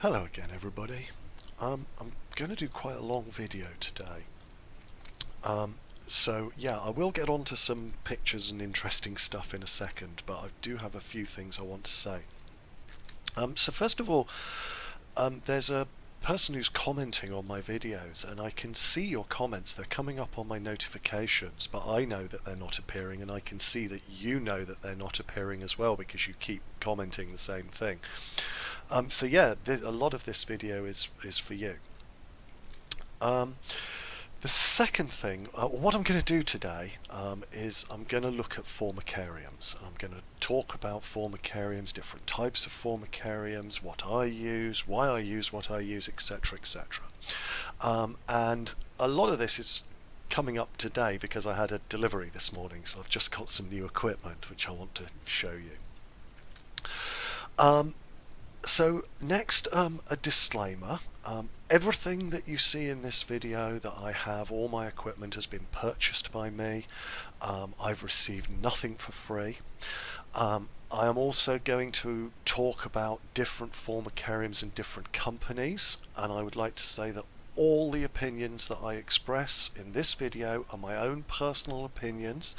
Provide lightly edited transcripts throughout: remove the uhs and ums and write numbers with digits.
Hello again, everybody. I'm going to do quite a long video today. So yeah, I will get on to some pictures and interesting stuff in a second, but I do have a few things I want to say. So first of all, there's a person who's commenting on my videos, and I can see your comments. They're coming up on my notifications, but I know that they're not appearing, and I can see that you know that they're not appearing as well because you keep commenting the same thing. So yeah, a lot of this video is for you. The second thing, what I'm going to do today is I'm going to look at formicariums. I'm going to talk about formicariums, different types of formicariums, what I use, why I use what I use, etc., etc. And a lot of this is coming up today because I had a delivery this morning, so I've just got some new equipment which I want to show you. So next, a disclaimer. Everything that you see in this video that I have, all my equipment has been purchased by me. I've received nothing for free. I am also going to talk about different formicariums in different companies, and I would like to say that all the opinions that I express in this video are my own personal opinions.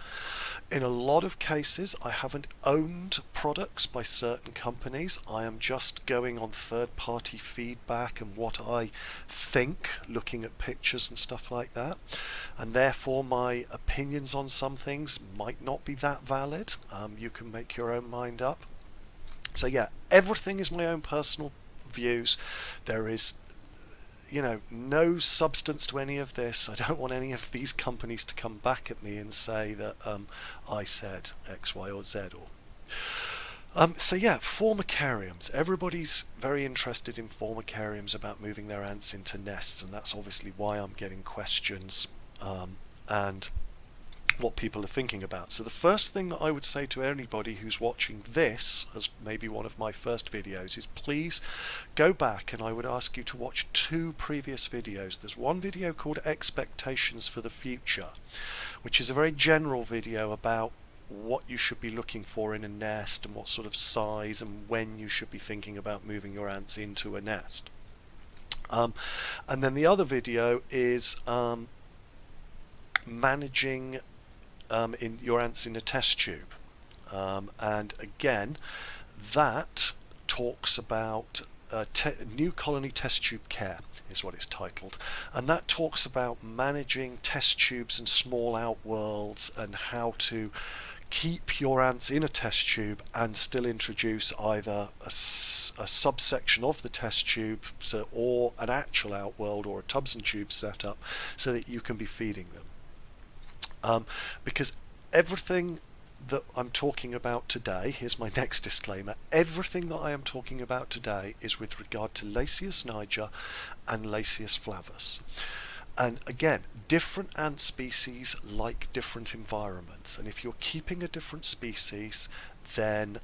In a lot of cases, I haven't owned products by certain companies. I am just going on third-party feedback and what I think, looking at pictures and stuff like that. And therefore, my opinions on some things might not be that valid. You can make your own mind up. So yeah, everything is my own personal views. There is no substance to any of this. I don't want any of these companies to come back at me and say that I said X, Y, or Z. So yeah, formicariums. Everybody's very interested in formicariums about moving their ants into nests, and that's obviously why I'm getting questions and what people are thinking about. So the first thing that I would say to anybody who's watching this as maybe one of my first videos is please go back, and I would ask you to watch two previous videos. There's one video called Expectations for the Future, which is a very general video about what you should be looking for in a nest and what sort of size and when you should be thinking about moving your ants into a nest. And then the other video is managing in your ants in a test tube, and again that talks about new colony test tube care is what it's titled, and that talks about managing test tubes and small outworlds and how to keep your ants in a test tube and still introduce either a subsection of the test tube or an actual outworld or a tubs and tubes setup so that you can be feeding them. Because everything that I'm talking about today, here's my next disclaimer, everything that I am talking about today is with regard to Lasius niger and Lasius flavus. And again, different ant species like different environments, and if you're keeping a different species, then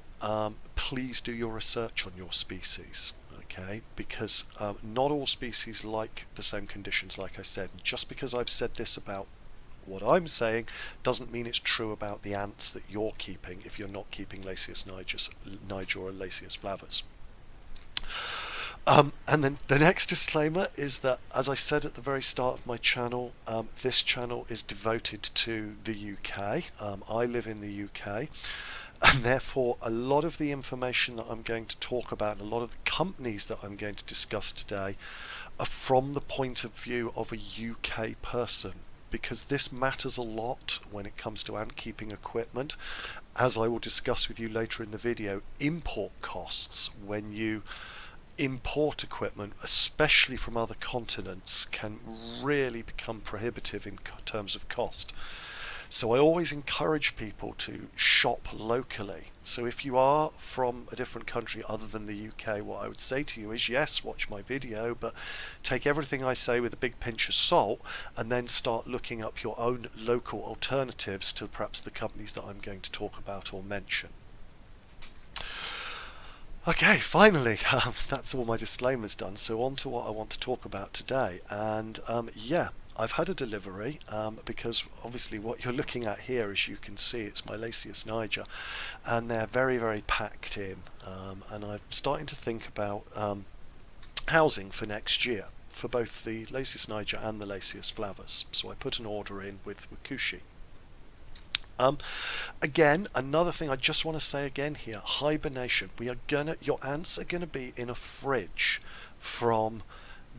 please do your research on your species. Okay, because not all species like the same conditions, like I said. And just because I've said this about what I'm saying doesn't mean it's true about the ants that you're keeping if you're not keeping Lasius niger or Lasius flavus. And then the next disclaimer is that, as I said at the very start of my channel, this channel is devoted to the UK. I live in the UK, and therefore a lot of the information that I'm going to talk about and a lot of the companies that I'm going to discuss today are from the point of view of a UK person, because this matters a lot when it comes to ant keeping equipment. As I will discuss with you later in the video, import costs when you import equipment, especially from other continents, can really become prohibitive in terms of cost. So I always encourage people to shop locally. So if you are from a different country other than the UK, what I would say to you is, yes, watch my video, but take everything I say with a big pinch of salt, and then start looking up your own local alternatives to perhaps the companies that I'm going to talk about or mention. Okay, finally, that's all my disclaimers done, so on to what I want to talk about today. And yeah, I've had a delivery because obviously what you're looking at here, as you can see, it's my Lasius niger, and they're very, very packed in, and I'm starting to think about housing for next year for both the Lasius niger and the Lasius flavus. So I put an order in with WaKooshi. Again, another thing I just want to say again here, hibernation. Your ants are gonna be in a fridge from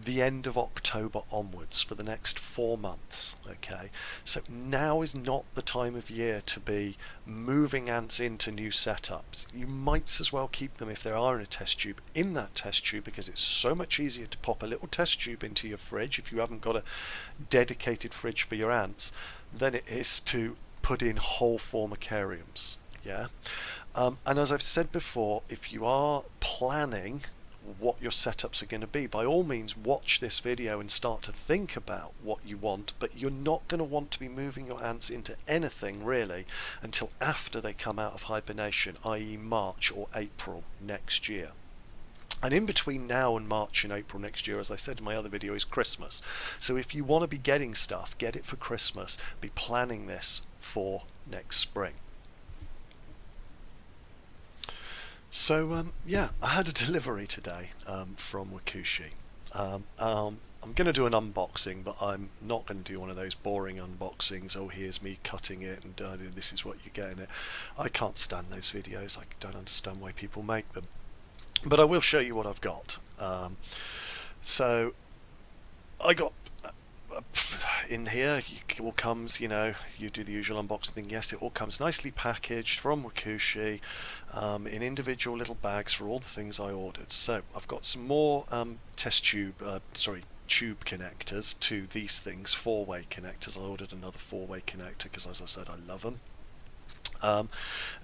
the end of October onwards for the next 4 months. Okay, so now is not the time of year to be moving ants into new setups. You might as well keep them, if they are in a test tube, in that test tube, because it's so much easier to pop a little test tube into your fridge if you haven't got a dedicated fridge for your ants than it is to put in whole formicariums. Yeah, and as I've said before, if you are planning what your setups are going to be, by all means watch this video and start to think about what you want, but you're not going to want to be moving your ants into anything really until after they come out of hibernation, i.e. March or April next year. And in between now and March and April next year, as I said in my other video, is Christmas. So if you want to be getting stuff, get it for Christmas. Be planning this for next spring. So yeah, I had a delivery today from WaKooshi. I'm going to do an unboxing, but I'm not going to do one of those boring unboxings. Oh, here's me cutting it and this is what you get in it. I can't stand those videos. I don't understand why people make them. But I will show you what I've got. So I got in here, it all comes, you know, you do the usual unboxing thing. Yes, it all comes nicely packaged from WaKooshi in individual little bags for all the things I ordered. So I've got some more tube connectors to these things, 4-way connectors. I ordered another 4-way connector because, as I said, I love them.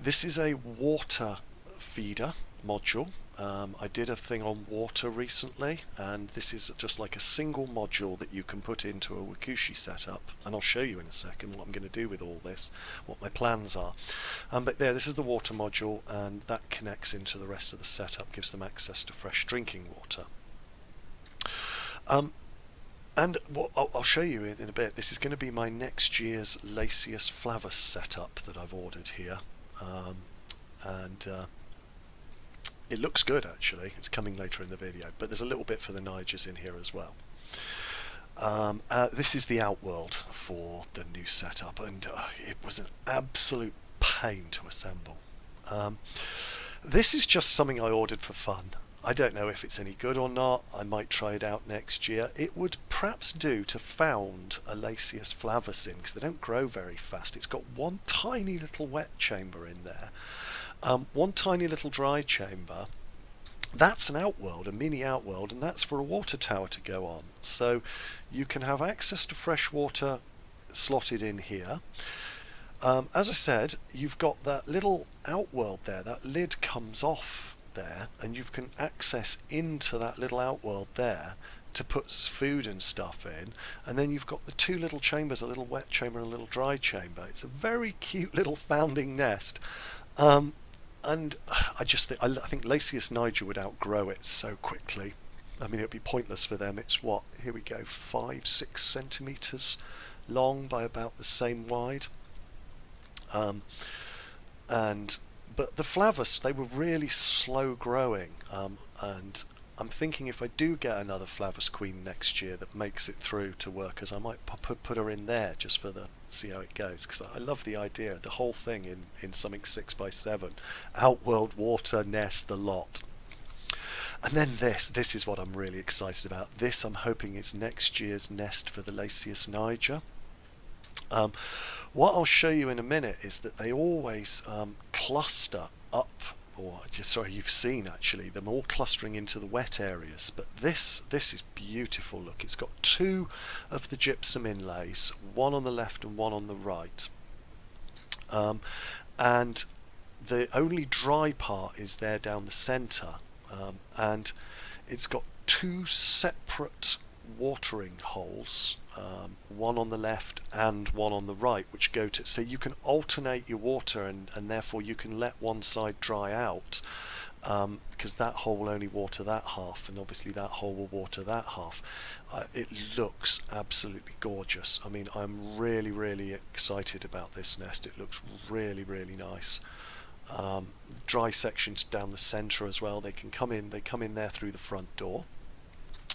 This is a water feeder module. I did a thing on water recently, and this is just like a single module that you can put into a WaKooshi setup, and I'll show you in a second what I'm going to do with all this, what my plans are. But there, this is the water module, and that connects into the rest of the setup, gives them access to fresh drinking water. And what I'll show you in a bit, this is going to be my next year's Lasius flavus setup that I've ordered here. It looks good actually. It's coming later in the video, but there's a little bit for the Nigers in here as well. This is the outworld for the new setup, and it was an absolute pain to assemble. This is just something I ordered for fun. I don't know if it's any good or not. I might try it out next year. It would perhaps do to found a Lasius flavus in, because they don't grow very fast. It's got one tiny little wet chamber in there. One tiny little dry chamber. That's an outworld, a mini outworld, and that's for a water tower to go on. So you can have access to fresh water slotted in here. As I said, you've got that little outworld there. That lid comes off there, and you can access into that little outworld there to put food and stuff in, and then you've got the two little chambers, a little wet chamber and a little dry chamber. It's a very cute little founding nest. And I think Lasius niger would outgrow it so quickly. I mean, it would be pointless for them. It's what, here we go, 5-6 centimeters long by about the same wide. But the flavus, they were really slow growing, and I'm thinking if I do get another flavus queen next year that makes it through to workers, I might put her in there just for see how it goes, because I love the idea, the whole thing in something 6x7, outworld, water, nest, the lot. And then this is what I'm really excited about. This, I'm hoping, is next year's nest for the Lasius niger. What I'll show you in a minute is that they always cluster up, or sorry, you've seen actually them all clustering into the wet areas, but this is beautiful. Look, it's got two of the gypsum inlays, one on the left and one on the right, and the only dry part is there down the center, and it's got two separate watering holes, one on the left and one on the right, which go to, so you can alternate your water, and therefore you can let one side dry out, because that hole will only water that half, and obviously that hole will water that half. It looks absolutely gorgeous. I mean, I'm really excited about this nest. It looks really nice. Dry sections down the center as well. They come in there through the front door.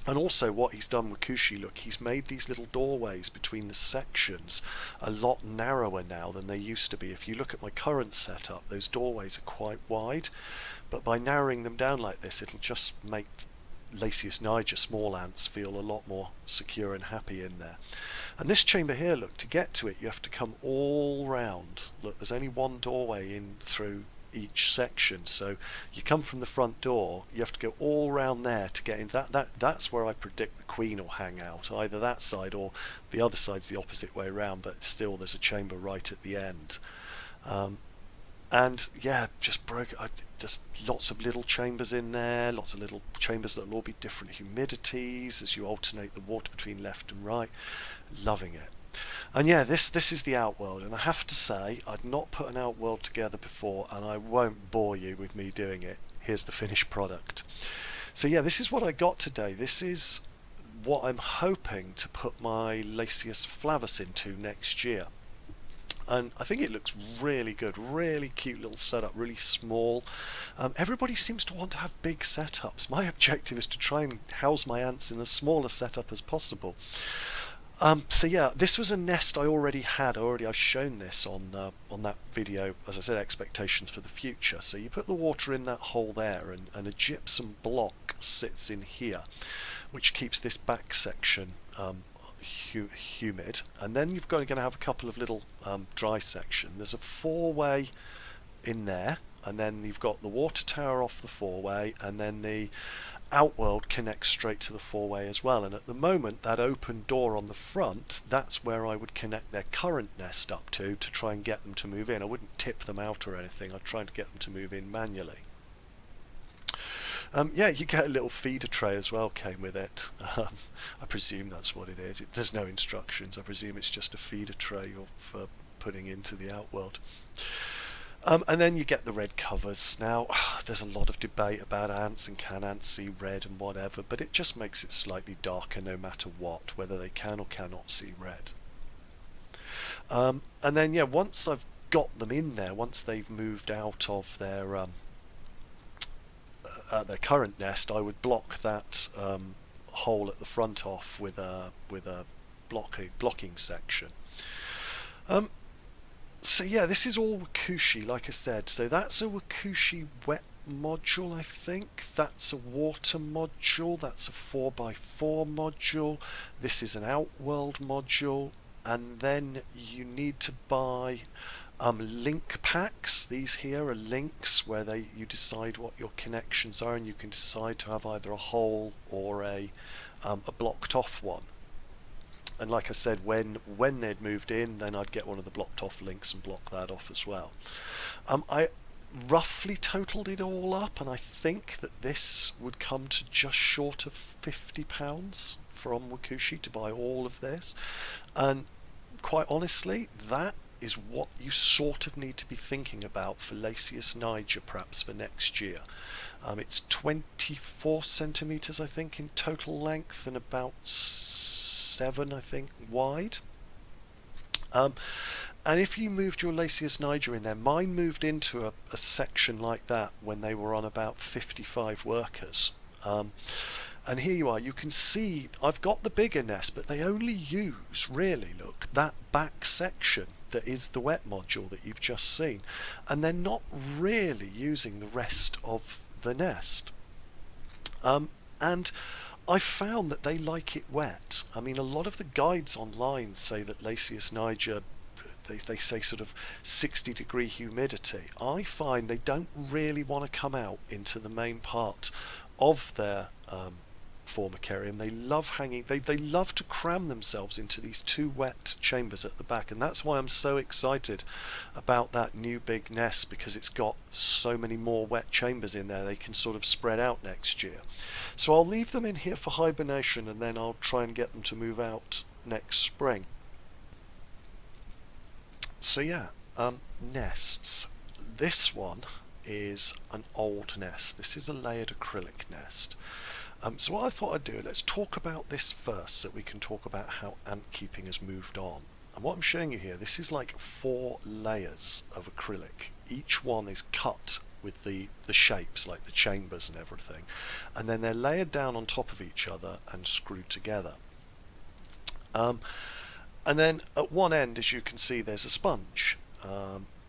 And also what he's done with WaKooshi, look, he's made these little doorways between the sections a lot narrower now than they used to be. If you look at my current setup, those doorways are quite wide, but by narrowing them down like this, it'll just make Lasius niger small ants feel a lot more secure and happy in there. And this chamber here, look, to get to it you have to come all round. Look, there's only one doorway in through each section, so you come from the front door, you have to go all round there to get in. That's where I predict the queen will hang out, either that side or the other side's the opposite way around, but still there's a chamber right at the end. And yeah, just lots of little chambers in there, lots of little chambers that will all be different humidities as you alternate the water between left and right. Loving it. And yeah, this is the outworld, and I have to say I'd not put an outworld together before, and I won't bore you with me doing it. Here's the finished product. So yeah, this is what I got today. This is what I'm hoping to put my Lasius flavus into next year. And I think it looks really good, really cute little setup, really small. Everybody seems to want to have big setups. My objective is to try and house my ants in as small a setup as possible. So yeah, this was a nest I already had. I've shown this on that video, as I said, expectations for the future. So you put the water in that hole there, and a gypsum block sits in here, which keeps this back section humid. And then you've got to have a couple of little dry sections. There's a four-way in there, and then you've got the water tower off the four-way, and then the outworld connects straight to the four-way as well. And at the moment, that open door on the front, that's where I would connect their current nest up to try and get them to move in. I wouldn't tip them out or anything. I'd try to get them to move in manually. Yeah, you get a little feeder tray as well, came with it. I presume that's what it is. There's no instructions. I presume it's just a feeder tray for putting into the outworld. And then you get the red covers. Now, there's a lot of debate about ants, and can ants see red and whatever, but it just makes it slightly darker no matter what, whether they can or cannot see red. And then, yeah, once I've got them in there, once they've moved out of their current nest, I would block that hole at the front off with a blocking section. So yeah, this is all WaKooshi, like I said. So that's a WaKooshi wet module, I think. That's a water module. That's a 4x4 module. This is an outworld module. And then you need to buy link packs. These here are links where you decide what your connections are, and you can decide to have either a whole or a blocked off one. And like I said, when they'd moved in, then I'd get one of the blocked off links and block that off as well. I roughly totaled it all up, and I think that this would come to just short of £50 from WaKooshi to buy all of this. And quite honestly, that is what you sort of need to be thinking about for Lasius niger perhaps for next year. It's 24 centimeters, I think, in total length, and about 7, I think, wide. And if you moved your Lasius niger in there, mine moved into a section like that when they were on about 55 workers. And here you are, you can see I've got the bigger nest, but they only use, really, look, that back section that is the wet module that you've just seen. And they're not really using the rest of the nest. And I found that they like it wet. I mean, a lot of the guides online say that Lasius niger, they say sort of 60-degree humidity. I find they don't really want to come out into the main part of their Formicarium. They love hanging, they love to cram themselves into these two wet chambers at the back, and that's why I'm so excited about that new big nest, because it's got so many more wet chambers in there. They can sort of spread out next year. So I'll leave them in here for hibernation, and then I'll try and get them to move out next spring. So yeah, nests. This one is an old nest. This is a layered acrylic nest. So what I thought I'd do, let's talk about this first so we can talk about how ant keeping has moved on. And what I'm showing you here, this is like 4 layers of acrylic. Each one is cut with the shapes, like the chambers and everything, and then they're layered down on top of each other and screwed together. And then at one end, as you can see, there's a sponge,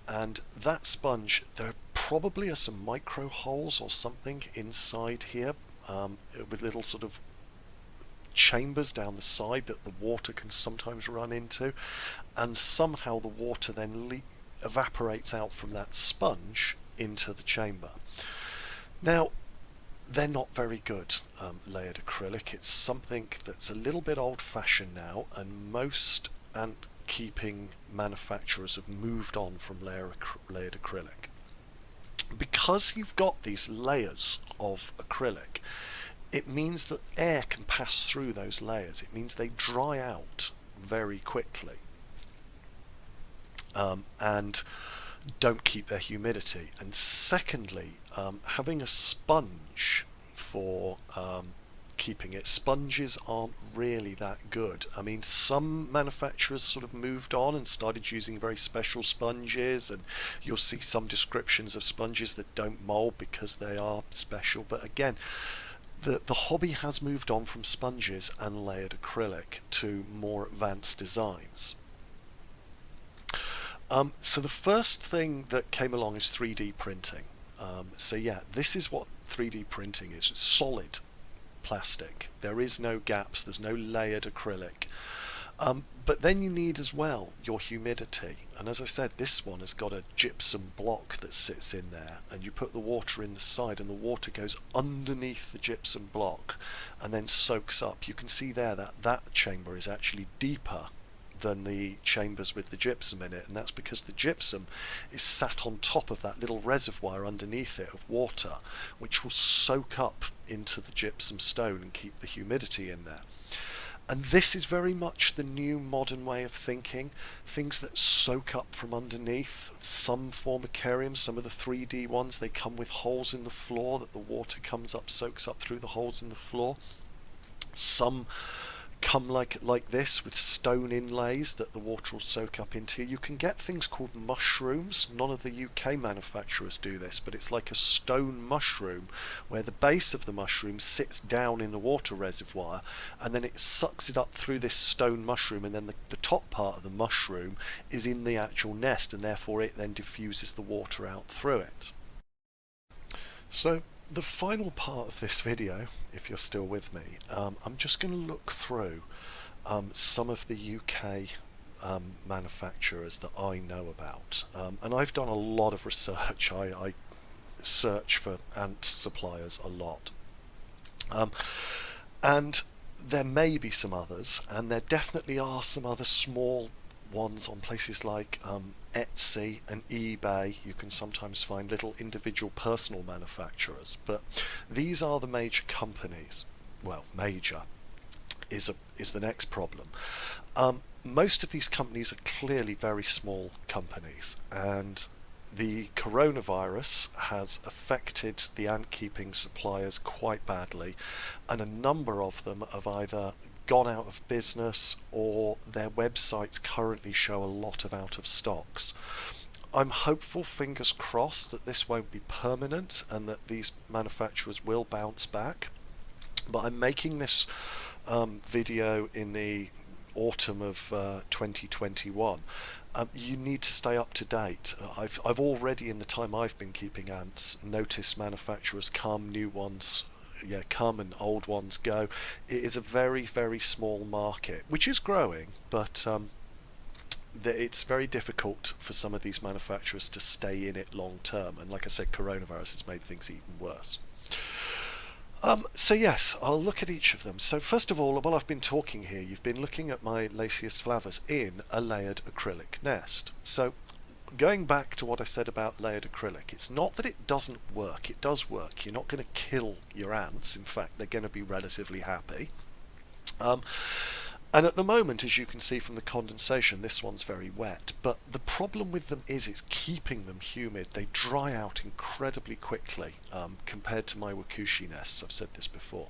and that sponge, there probably are some micro holes or something inside here, with little sort of chambers down the side that the water can sometimes run into, and somehow the water then evaporates out from that sponge into the chamber. Now, they're not very good, layered acrylic. It's something that's a little bit old-fashioned now, and most ant keeping manufacturers have moved on from layered acrylic. Because you've got these layers of acrylic, it means that air can pass through those layers. It means they dry out very quickly, and don't keep their humidity. And secondly, having a sponge for keeping it, sponges aren't really that good. I mean, some manufacturers sort of moved on and started using very special sponges, and you'll see some descriptions of sponges that don't mold because they are special. But again, the hobby has moved on from sponges and layered acrylic to more advanced designs. So the first thing that came along is 3D printing. So yeah, this is what 3D printing is. It's solid plastic. There is no gaps, there's no layered acrylic. But then you need as well your humidity. And as I said, this one has got a gypsum block that sits in there, and you put the water in the side and the water goes underneath the gypsum block and then soaks up. You can see there that that chamber is actually deeper than the chambers with the gypsum in it, and that's because the gypsum is sat on top of that little reservoir underneath it of water, which will soak up into the gypsum stone and keep the humidity in there. And this is very much the new modern way of thinking, things that soak up from underneath. Some formicariums, some of the 3D ones, they come with holes in the floor that the water comes up, soaks up through the holes in the floor. Some come like this with stone inlays that the water will soak up into. You can get things called mushrooms. None of the UK manufacturers do this, but it's like a stone mushroom where the base of the mushroom sits down in the water reservoir, and then it sucks it up through this stone mushroom, and then the top part of the mushroom is in the actual nest, and therefore it then diffuses the water out through it. So the final part of this video, if you're still with me, I'm just going to look through some of the UK manufacturers that I know about, and I've done a lot of research. I search for ant suppliers a lot, and there may be some others, and there definitely are some other small ones on places like Etsy and eBay. You can sometimes find little individual personal manufacturers, but these are the major companies. Well, major is the next problem. Most of these companies are clearly very small companies, and the coronavirus has affected the ant keeping suppliers quite badly, and a number of them have either gone out of business or their websites currently show a lot of out of stocks. I'm hopeful, fingers crossed, that this won't be permanent and that these manufacturers will bounce back, but I'm making this video in the autumn of 2021. You need to stay up to date. I've already, in the time I've been keeping ants, noticed manufacturers come, new ones come, and old ones go. It is a very, very small market, which is growing, but it's very difficult for some of these manufacturers to stay in it long term, and like I said, coronavirus has made things even worse. So yes, I'll look at each of them. So first of all, while I've been talking here, you've been looking at my Lacius flavus in a layered acrylic nest. So going back to what I said about layered acrylic, it's not that it doesn't work. It does work. You're not going to kill your ants. In fact, they're going to be relatively happy. And at the moment, as you can see from the condensation, this one's very wet, but the problem with them is it's keeping them humid. They dry out incredibly quickly compared to my WaKooshi nests. I've said this before.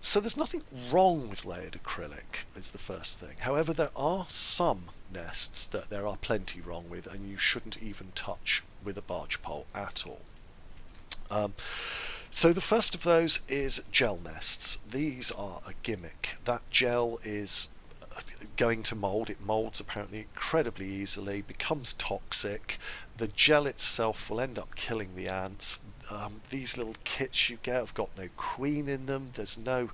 So there's nothing wrong with layered acrylic, is the first thing. However, there are some nests that there are plenty wrong with, and you shouldn't even touch with a barge pole at all. So the first of those is gel nests. These are a gimmick. That gel is going to mold. It molds apparently incredibly easily, becomes toxic. The gel itself will end up killing the ants. These little kits you get have got no queen in them. There's no,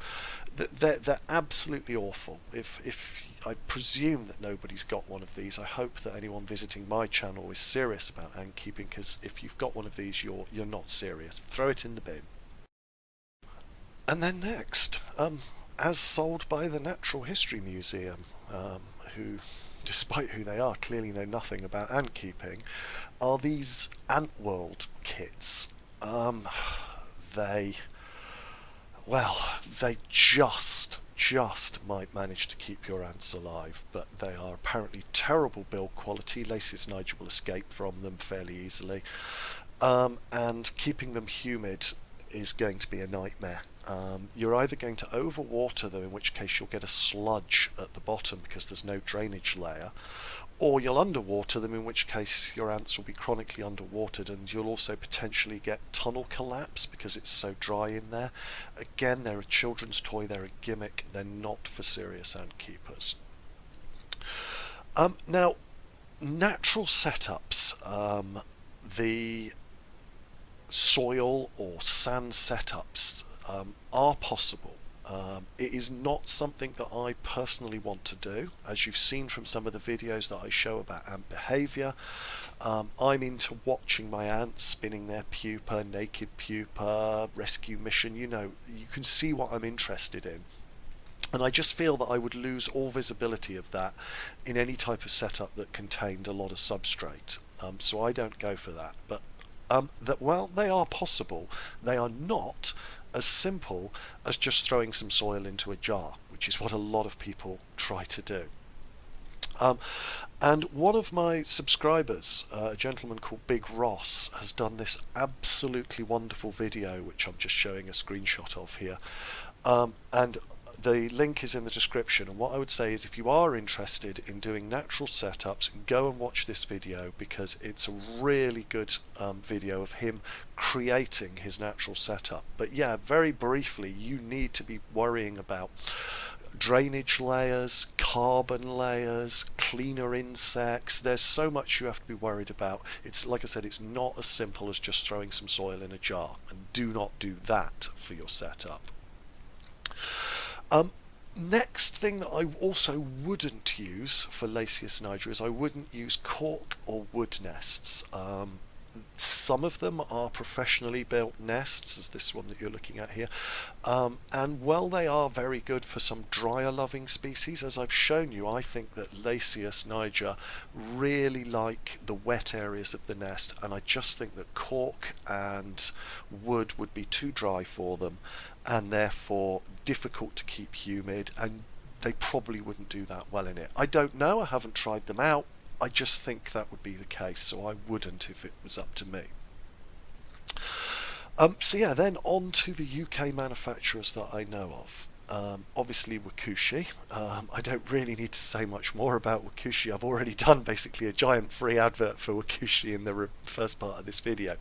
they're absolutely awful. If I presume that nobody's got one of these, I hope that anyone visiting my channel is serious about ant keeping, because if you've got one of these, you're not serious. Throw it in the bin. And then next, as sold by the Natural History Museum, who, despite who they are, clearly know nothing about ant keeping, are these Antworld kits. They, well, they just might manage to keep your ants alive, but they are apparently terrible build quality. Laceus niger will escape from them fairly easily, and keeping them humid is going to be a nightmare. You're either going to overwater them, in which case you'll get a sludge at the bottom because there's no drainage layer, or you'll underwater them, in which case your ants will be chronically underwatered, and you'll also potentially get tunnel collapse because it's so dry in there. Again, they're a children's toy, they're a gimmick, they're not for serious ant keepers. Now, natural setups, the soil or sand setups are possible. It is not something that I personally want to do. As you've seen from some of the videos that I show about ant behaviour, I'm into watching my ants spinning their pupa, naked pupa, rescue mission. You know, you can see what I'm interested in. And I just feel that I would lose all visibility of that in any type of setup that contained a lot of substrate. So I don't go for that. But well, they are possible. They are not as simple as just throwing some soil into a jar, which is what a lot of people try to do. And one of my subscribers, a gentleman called Big Ross, has done this absolutely wonderful video, which I'm just showing a screenshot of here. And the link is in the description, and what I would say is if you are interested in doing natural setups, go and watch this video, because it's a really good video of him creating his natural setup. But yeah, very briefly, you need to be worrying about drainage layers, carbon layers, cleaner insects. There's so much you have to be worried about. It's like I said, it's not as simple as just throwing some soil in a jar, and do not do that for your setup. Next thing that I also wouldn't use for Laceus niger is I wouldn't use cork or wood nests. Some of them are professionally built nests, as this one that you're looking at here, and while they are very good for some drier loving species, as I've shown you, I think that Laceus niger really like the wet areas of the nest, and I just think that cork and wood would be too dry for them, and therefore difficult to keep humid, and they probably wouldn't do that well in it. I don't know, I haven't tried them out. I just think that would be the case, so I wouldn't if it was up to me. So yeah, then on to the UK manufacturers that I know of. Obviously WaKooshi. I don't really need to say much more about WaKooshi. I've already done basically a giant free advert for WaKooshi in the first part of this video.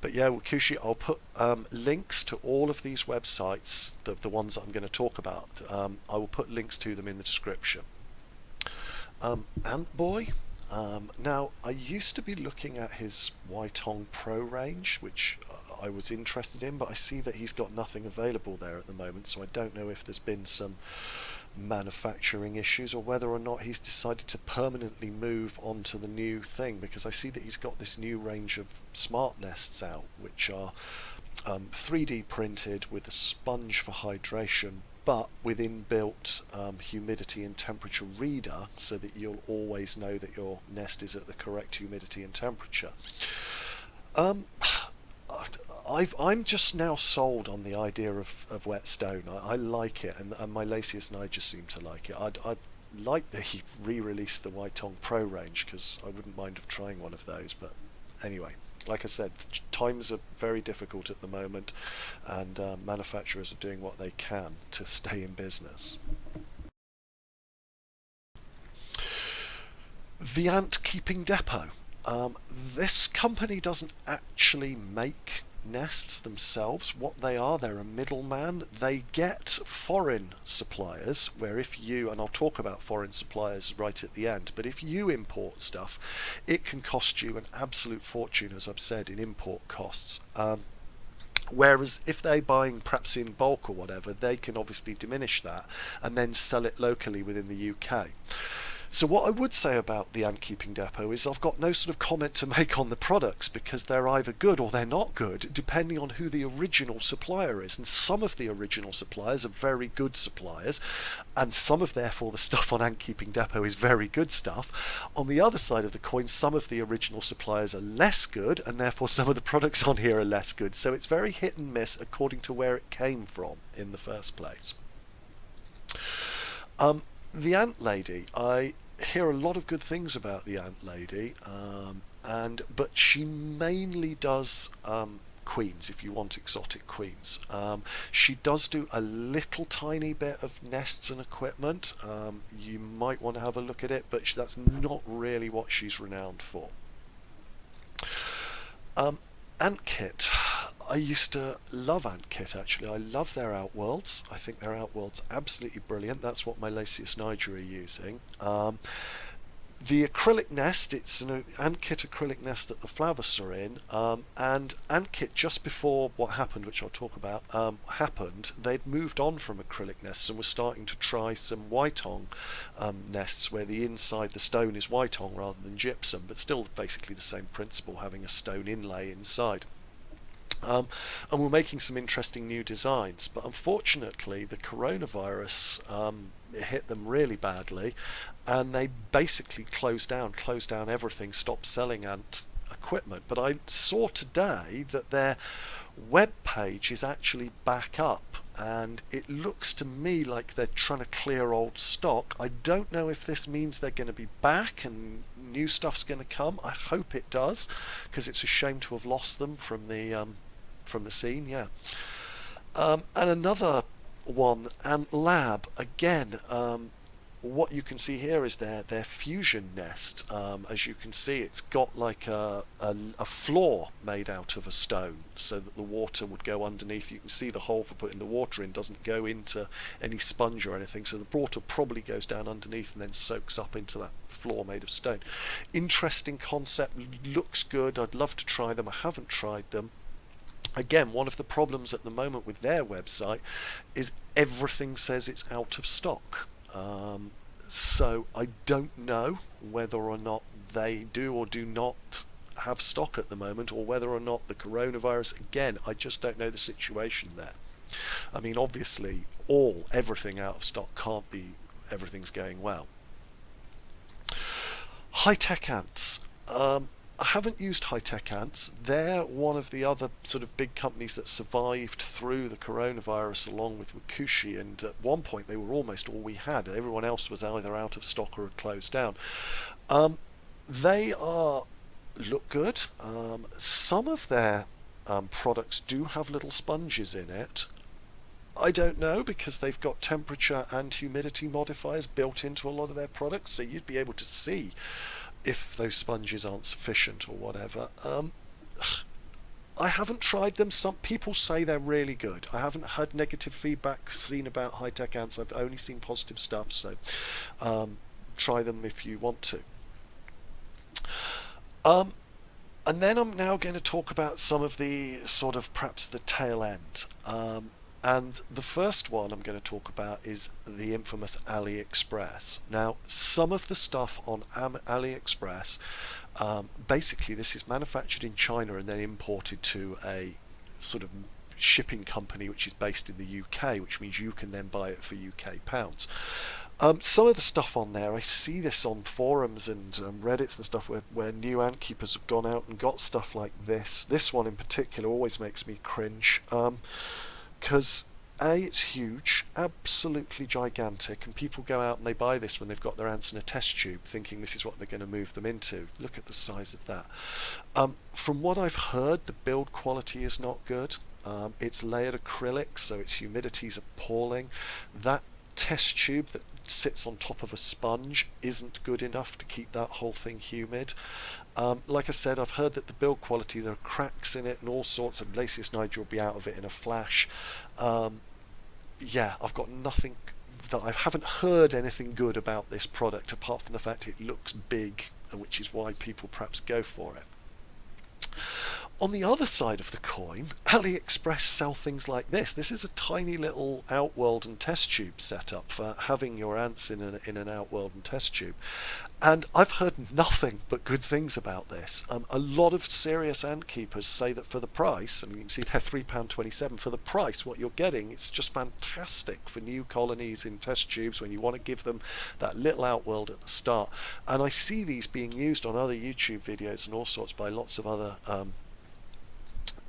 But yeah, WaKooshi, I'll put links to all of these websites, the ones that I'm going to talk about. I will put links to them in the description. Antboy. Now, I used to be looking at his Waitong Pro range, which I was interested in, but I see that he's got nothing available there at the moment, so I don't know if there's been some manufacturing issues or whether or not he's decided to permanently move on to the new thing, because I see that he's got this new range of smart nests out, which are 3D printed with a sponge for hydration, but with inbuilt humidity and temperature reader, so that you'll always know that your nest is at the correct humidity and temperature. I'm just now sold on the idea of wet stone. I like it, and my Laceus niger seem to like it. I'd like that he re-released the Waitong Pro range, because I wouldn't mind of trying one of those, but anyway. Like I said, times are very difficult at the moment, and manufacturers are doing what they can to stay in business. The Ant Keeping Depot. This company doesn't actually make nests themselves, what they are, they're a middleman. They get foreign suppliers, where if you, and I'll talk about foreign suppliers right at the end, but if you import stuff, it can cost you an absolute fortune, as I've said, in import costs. Whereas if they're buying perhaps in bulk or whatever, they can obviously diminish that and then sell it locally within the UK. So what I would say about the ant keeping depot is I've got no sort of comment to make on the products, because they're either good or they're not good, depending on who the original supplier is. And some of the original suppliers are very good suppliers, and some of, therefore, the stuff on Ant Keeping Depot is very good stuff. On the other side of the coin, some of the original suppliers are less good, and therefore some of the products on here are less good. So it's very hit and miss according to where it came from in the first place. The Ant Lady, I hear a lot of good things about the Ant Lady, but she mainly does queens, if you want exotic queens. She does do a little tiny bit of nests and equipment. You might want to have a look at it, but that's not really what she's renowned for. Antkit. I used to love Antkit, actually. I love their outworlds. I think their outworlds absolutely brilliant. That's what my Lacius niger are using. The acrylic nest, it's an Antkit acrylic nest that the Flavus are in, and Antkit, just before what happened, which I'll talk about, happened, they'd moved on from acrylic nests and were starting to try some whitong nests, where the inside, the stone is whitong rather than gypsum, but still basically the same principle, having a stone inlay inside. And we're making some interesting new designs, but unfortunately the coronavirus hit them really badly, and they basically closed down everything, stopped selling ant equipment. But I saw today that their web page is actually back up, and it looks to me like they're trying to clear old stock. I don't know if this means they're going to be back and new stuff's going to come. I hope it does, because it's a shame to have lost them from the scene. Yeah. And another one, Antlab, again, what you can see here is their fusion nest. As you can see, it's got like a floor made out of a stone, so that the water would go underneath. You can see the hole for putting the water in doesn't go into any sponge or anything, so the water probably goes down underneath and then soaks up into that floor made of stone. Interesting concept, looks good. I'd love to try them. I haven't tried them. Again, one of the problems at the moment with their website is everything says it's out of stock. So I don't know whether or not they do or do not have stock at the moment, or whether or not the coronavirus, again, I just don't know the situation there. I mean, obviously, everything out of stock can't be everything's going well. High-tech ants. I haven't used High-Tech Ants. They're one of the other sort of big companies that survived through the coronavirus along with WaKooshi, and at one point they were almost all we had. Everyone else was either out of stock or had closed down. They look good. Some of their products do have little sponges in it. I don't know, because they've got temperature and humidity modifiers built into a lot of their products, so you'd be able to see if those sponges aren't sufficient or whatever. I haven't tried them. Some people say they're really good. I haven't heard negative feedback seen about High-Tech Ants. I've only seen positive stuff, so try them if you want to. And then I'm now going to talk about some of the sort of perhaps the tail end. And the first one I'm going to talk about is the infamous Aliexpress. Now, some of the stuff on Aliexpress, basically this is manufactured in China and then imported to a sort of shipping company which is based in the UK, which means you can then buy it for UK pounds. Some of the stuff on there, I see this on forums and Reddits and stuff where new ant keepers have gone out and got stuff like this. This one in particular always makes me cringe. Because it's huge, absolutely gigantic, and people go out and they buy this when they've got their ants in a test tube thinking this is what they're going to move them into. Look at the size of that. From what I've heard, the build quality is not good. It's layered acrylic, so its humidity is appalling. That test tube that sits on top of a sponge isn't good enough to keep that whole thing humid. Like I said, I've heard that the build quality, there are cracks in it and all sorts of lacius niger will be out of it in a flash. Yeah, I've got nothing that I haven't heard anything good about this product apart from the fact it looks big, which is why people perhaps go for it. On the other side of the coin, Aliexpress sell things like this. This is a tiny little outworld and test tube setup for having your ants in an outworld and test tube. And I've heard nothing but good things about this. A lot of serious ant keepers say that for the price, and you can see they're £3.27, for the price what you're getting, it's just fantastic for new colonies in test tubes when you want to give them that little outworld at the start. And I see these being used on other YouTube videos and all sorts by lots of other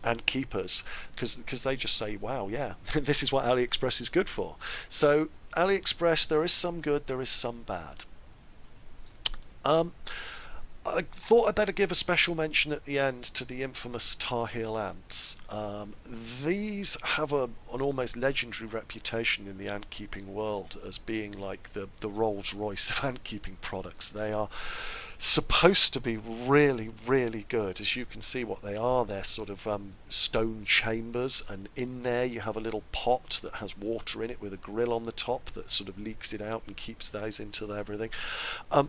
and keepers, because they just say, wow, yeah, this is what Aliexpress is good for. So Aliexpress, there is some good, there is some bad. I thought I'd better give a special mention at the end to the infamous TarHeel Ants. These have an almost legendary reputation in the ant keeping world as being like the Rolls Royce of ant keeping products. They are supposed to be really, really good. As you can see what they are, they're sort of stone chambers, and in there you have a little pot that has water in it with a grill on the top that sort of leaks it out and keeps those into everything.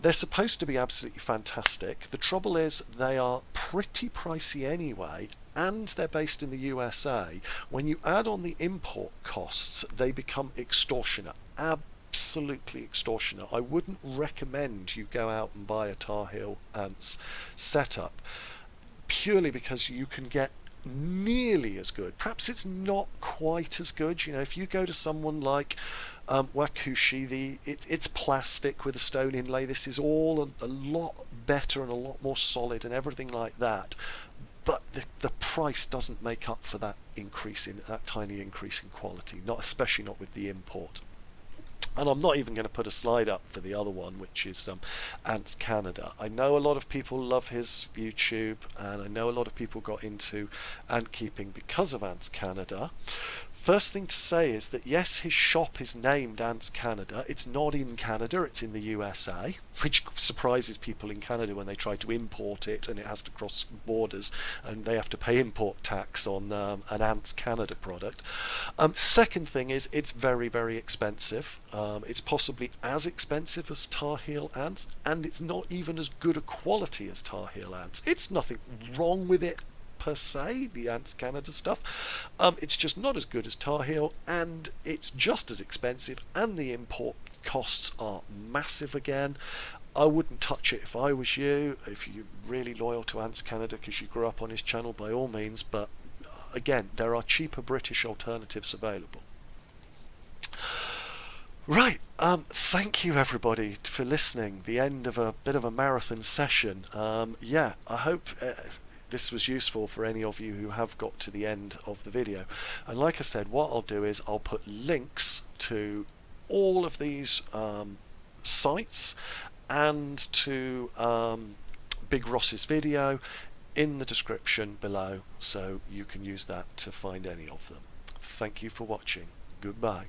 They're supposed to be absolutely fantastic. The trouble is they are pretty pricey anyway, and they're based in the USA. When you add on the import costs, they become extortionate. Absolutely extortionate. I wouldn't recommend you go out and buy a TarHeel Ants setup, purely because you can get nearly as good. Perhaps it's not quite as good. You know, if you go to someone like WaKooshi, it's plastic with a stone inlay. This is all a lot better and a lot more solid and everything like that. But the price doesn't make up for that increase in that tiny increase in quality. Not especially not with the import. And I'm not even going to put a slide up for the other one, which is Ants Canada. I know a lot of people love his YouTube, and I know a lot of people got into ant keeping because of Ants Canada. First thing to say is that yes, his shop is named Ants Canada. It's not in Canada, it's in the USA, which surprises people in Canada when they try to import it and it has to cross borders and they have to pay import tax on an Ants Canada product. Second thing is it's very, very expensive. It's possibly as expensive as TarHeel Ants, and it's not even as good a quality as TarHeel Ants. It's nothing wrong with it per se, the Ants Canada stuff. It's just not as good as TarHeel, and it's just as expensive, and the import costs are massive again. I wouldn't touch it if I was you. If you're really loyal to Ants Canada because you grew up on his channel, by all means, but again, there are cheaper British alternatives available. Right, thank you everybody for listening. The end of a bit of a marathon session. Yeah, I hope this was useful for any of you who have got to the end of the video. And like I said, what I'll do is I'll put links to all of these sites and to Big Ross's video in the description below, so you can use that to find any of them. Thank you for watching. Goodbye.